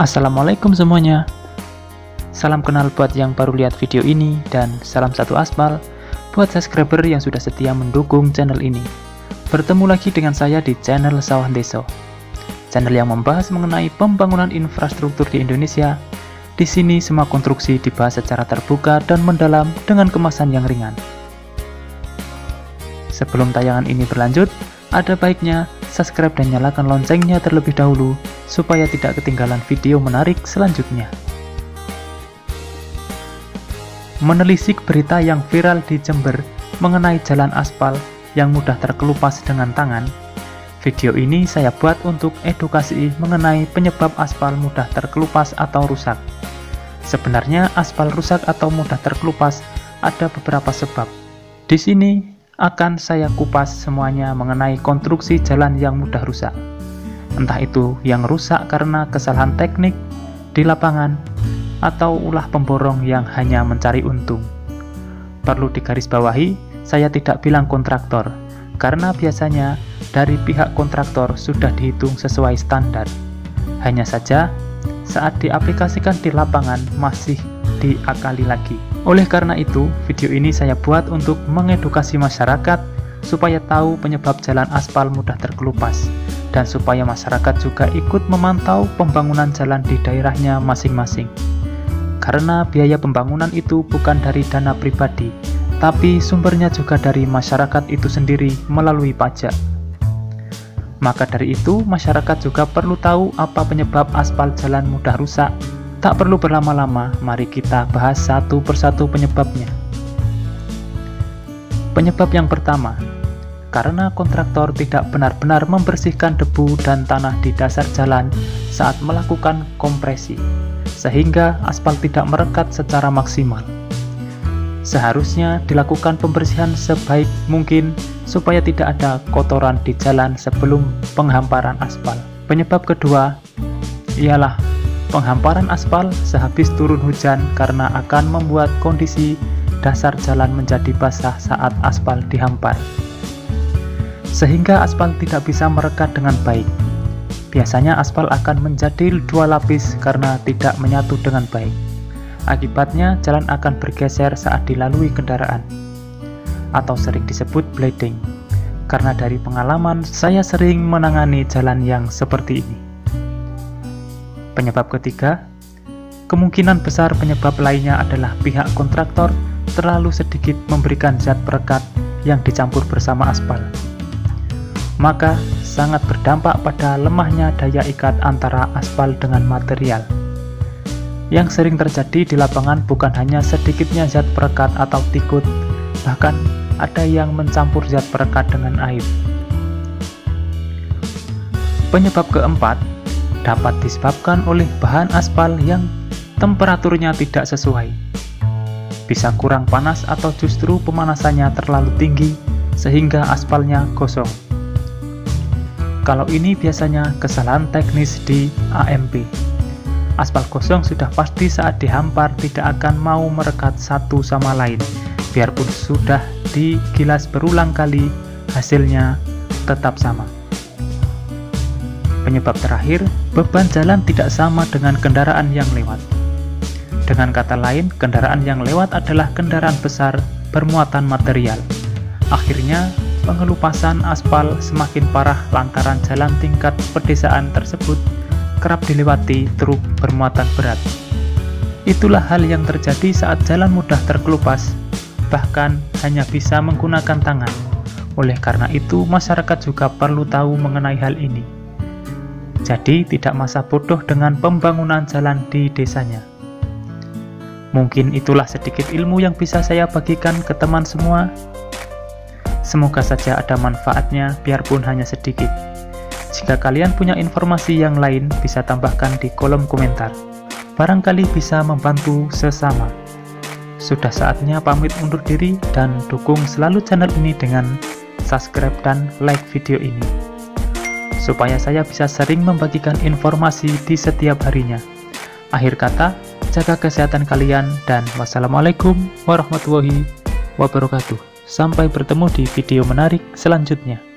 Assalamualaikum semuanya. Salam kenal buat yang baru lihat video ini, dan salam satu aspal buat subscriber yang sudah setia mendukung channel ini. Bertemu lagi dengan saya di channel Sawah Deso, channel yang membahas mengenai pembangunan infrastruktur di Indonesia. Di sini semua konstruksi dibahas secara terbuka dan mendalam dengan kemasan yang ringan. Sebelum tayangan ini berlanjut, ada baiknya subscribe dan nyalakan loncengnya terlebih dahulu supaya tidak ketinggalan video menarik selanjutnya. Menelisik berita yang viral di Jember mengenai jalan aspal yang mudah terkelupas dengan tangan, video ini saya buat untuk edukasi mengenai penyebab aspal mudah terkelupas atau rusak. Sebenarnya aspal rusak atau mudah terkelupas ada beberapa sebab. Di sini akan saya kupas semuanya mengenai konstruksi jalan yang mudah rusak. Entah itu yang rusak karena kesalahan teknik di lapangan atau ulah pemborong yang hanya mencari untung. Perlu digarisbawahi, saya tidak bilang kontraktor, karena biasanya dari pihak kontraktor sudah dihitung sesuai standar. Hanya saja, saat diaplikasikan di lapangan masih diakali lagi. Oleh karena itu, video ini saya buat untuk mengedukasi masyarakat supaya tahu penyebab jalan aspal mudah terkelupas, dan supaya masyarakat juga ikut memantau pembangunan jalan di daerahnya masing-masing. Karena biaya pembangunan itu bukan dari dana pribadi, tapi sumbernya juga dari masyarakat itu sendiri melalui pajak. Maka dari itu, masyarakat juga perlu tahu apa penyebab aspal jalan mudah rusak. Tak perlu berlama-lama, mari kita bahas satu persatu penyebabnya. Penyebab yang pertama, karena kontraktor tidak benar-benar membersihkan debu dan tanah di dasar jalan saat melakukan kompresi, sehingga aspal tidak merekat secara maksimal. Seharusnya dilakukan pembersihan sebaik mungkin supaya tidak ada kotoran di jalan sebelum penghamparan aspal. Penyebab kedua ialah penghamparan aspal sehabis turun hujan, karena akan membuat kondisi dasar jalan menjadi basah saat aspal dihampar, sehingga aspal tidak bisa merekat dengan baik. Biasanya aspal akan menjadi dua lapis karena tidak menyatu dengan baik. Akibatnya jalan akan bergeser saat dilalui kendaraan, atau sering disebut bleeding. Karena dari pengalaman saya sering menangani jalan yang seperti ini. Penyebab ketiga, kemungkinan besar penyebab lainnya adalah pihak kontraktor terlalu sedikit memberikan zat perekat yang dicampur bersama aspal. Maka sangat berdampak pada lemahnya daya ikat antara aspal dengan material. Yang sering terjadi di lapangan bukan hanya sedikitnya zat perekat atau tikut, bahkan ada yang mencampur zat perekat dengan air. Penyebab keempat dapat disebabkan oleh bahan aspal yang temperaturnya tidak sesuai. Bisa kurang panas atau justru pemanasannya terlalu tinggi sehingga aspalnya gosong. Kalau ini biasanya kesalahan teknis di AMP. Aspal gosong sudah pasti saat dihampar tidak akan mau merekat satu sama lain. Biarpun sudah digilas berulang kali, hasilnya tetap sama. Penyebab terakhir, beban jalan tidak sama dengan kendaraan yang lewat. Dengan kata lain, kendaraan yang lewat adalah kendaraan besar bermuatan material. Akhirnya, pengelupasan aspal semakin parah lantaran jalan tingkat pedesaan tersebut kerap dilewati truk bermuatan berat. Itulah hal yang terjadi saat jalan mudah terkelupas, bahkan hanya bisa menggunakan tangan. Oleh karena itu, masyarakat juga perlu tahu mengenai hal ini. Jadi, tidak masa bodoh dengan pembangunan jalan di desanya. Mungkin itulah sedikit ilmu yang bisa saya bagikan ke teman semua. Semoga saja ada manfaatnya, biarpun hanya sedikit. Jika kalian punya informasi yang lain, bisa tambahkan di kolom komentar. Barangkali bisa membantu sesama. Sudah saatnya pamit undur diri, dan dukung selalu channel ini dengan subscribe dan like video ini, supaya saya bisa sering membagikan informasi di setiap harinya. Akhir kata, jaga kesehatan kalian, dan wassalamualaikum warahmatullahi wabarakatuh. Sampai bertemu di video menarik selanjutnya.